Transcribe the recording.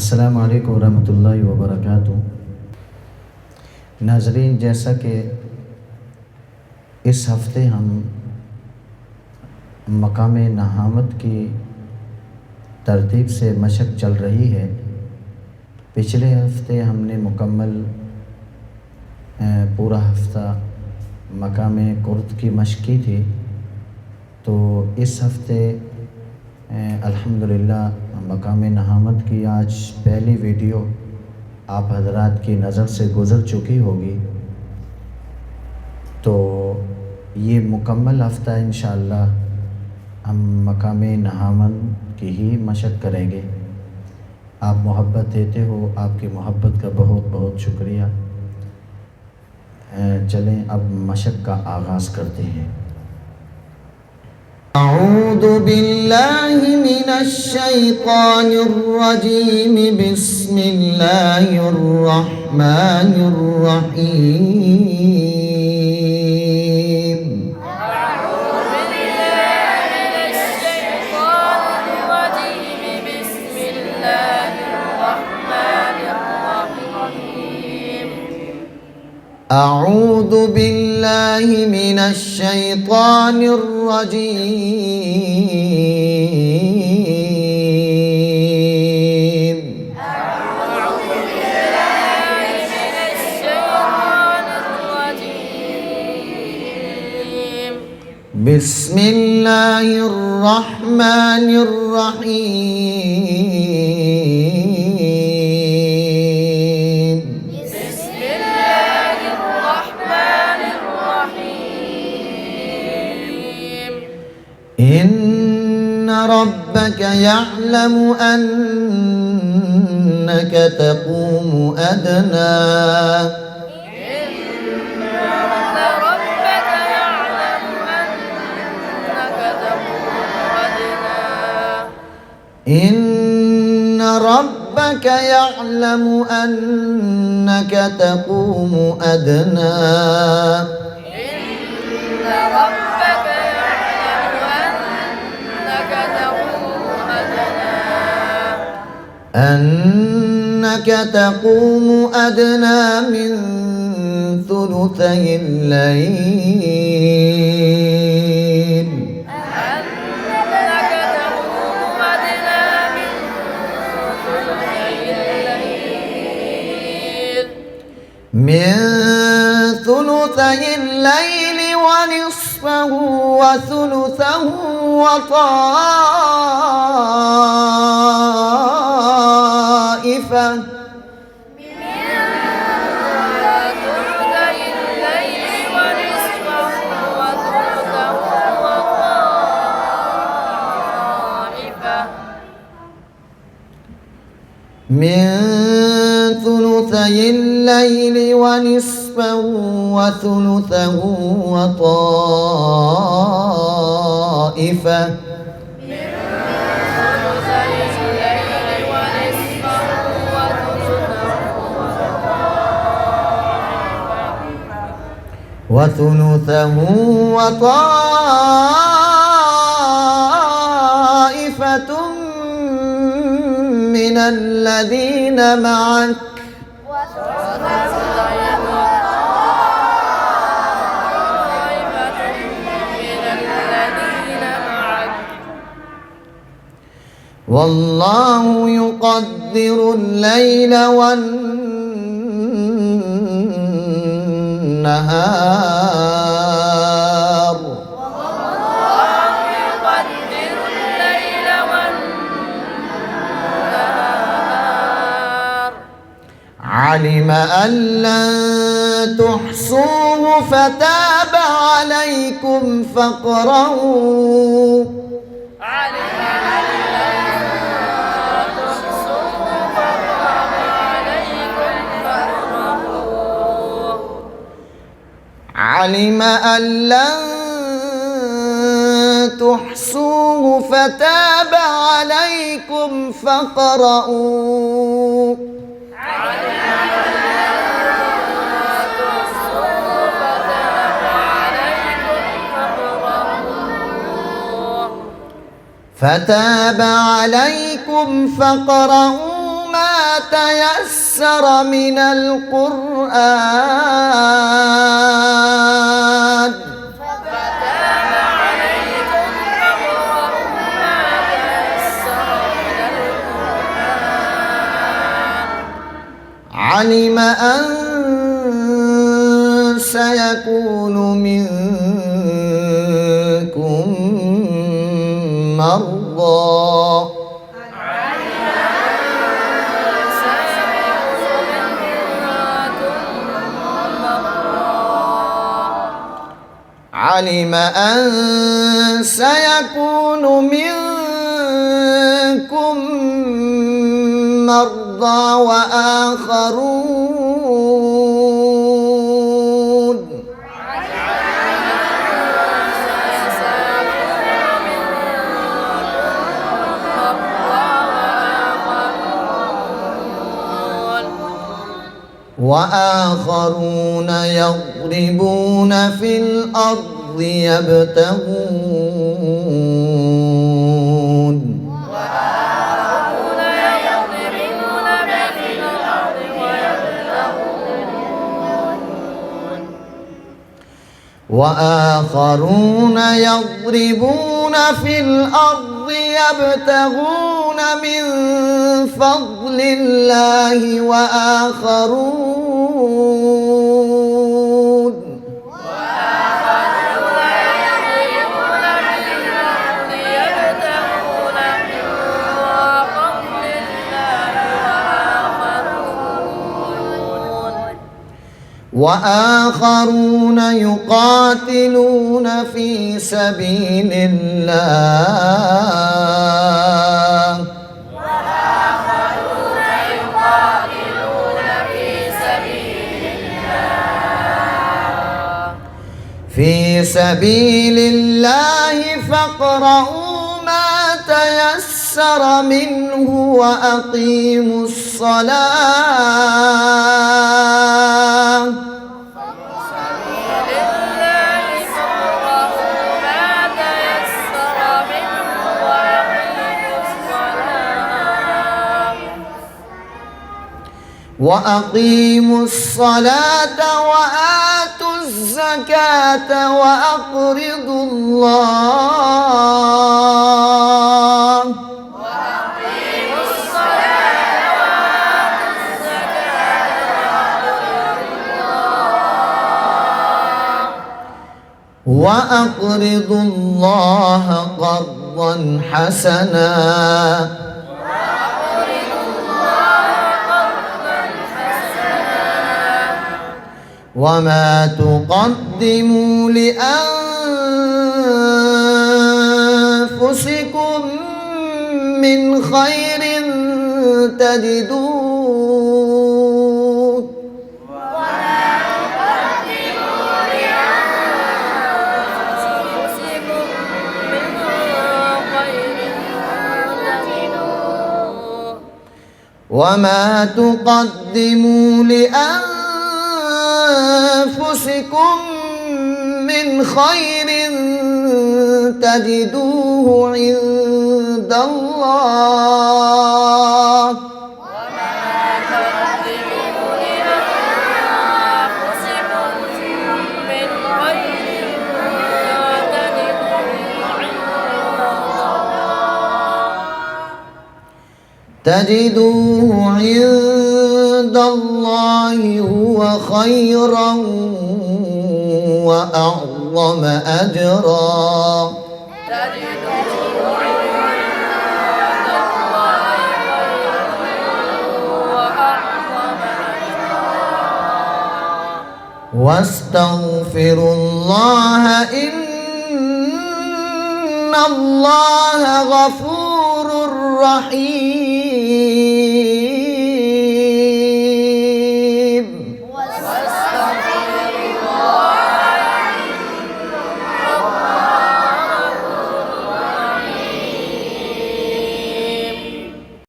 अस्सलामु अलैकुम रहमतुल्लाहि व बरकातुहू। नाज़रीन, जैसा कि इस हफ़्ते हम मकाम नहामत की तरतीब से मशक चल रही है। पिछले हफ़्ते हमने मुकम्मल पूरा हफ़्ता मकाम कुर्द की मशक की थी, तो इस हफ़्ते अल्हम्दुलिल्लाह मकाम नहामत की आज पहली वीडियो आप हज़रात की नज़र से गुज़र चुकी होगी। तो ये मुकम्मल हफ़्ता इंशाअल्लाह हम मकाम नहामत की ही मशक करेंगे। आप मोहब्बत देते हो, आपकी मोहब्बत का बहुत बहुत शुक्रिया। चलें अब मशक का आगाज़ करते हैं। अऊज़ु बिल्लाहि मिनश शैतानिर रजीम, बिस्मिल्लाहिर रहमानिर रहीम। أعوذ بالله من الشيطان الرجيم بسم الله الرحمن الرحيم إن ربك يعلم أنك تقوم أدنى إن ربك يعلم أنك تقوم أدنى أنك تقوم أدنى من ثلثي الليل من ثلثي الليل ونصفه وثلثه وطائفة من ثلثي الليل ونصفه وثلثه وطائفة وثلثه وطائفة من الذين معك والله يقدر الليل والنهار علم أن لن تحصوه فتاب عليكم فاقرؤوا علم أن لن تحصوه فتاب عليكم فاقرؤوا فتاب عليكم فاقرؤوا ما تيسر من القرآن فتاب عليكم فاقرؤوا ما تيسر من القرآن. علم أن سيكون منكم مرضى علم أن سيكون منكم مرضى وآخرون يضربون في الأرض يبتغون وآخرون يضربون في الأرض يبتغون من فضل الله وآخرون يقاتلون في سبيل الله في سبيل الله فاقرؤوا ما تيسر منه وأقيموا الصلاة وأقيموا الصلاة وآتوا الزكاة وأقرضوا الله وأقرضوا الله قرضا حسنا وما تقدموا لأنفسكم من خير تجدوه وما تقدموا لأنفسكم من خير تجدوه عند الله تجدوه عند الله هو خيرا وأعظم أجرا واستغفروا الله إن الله غفور رحيم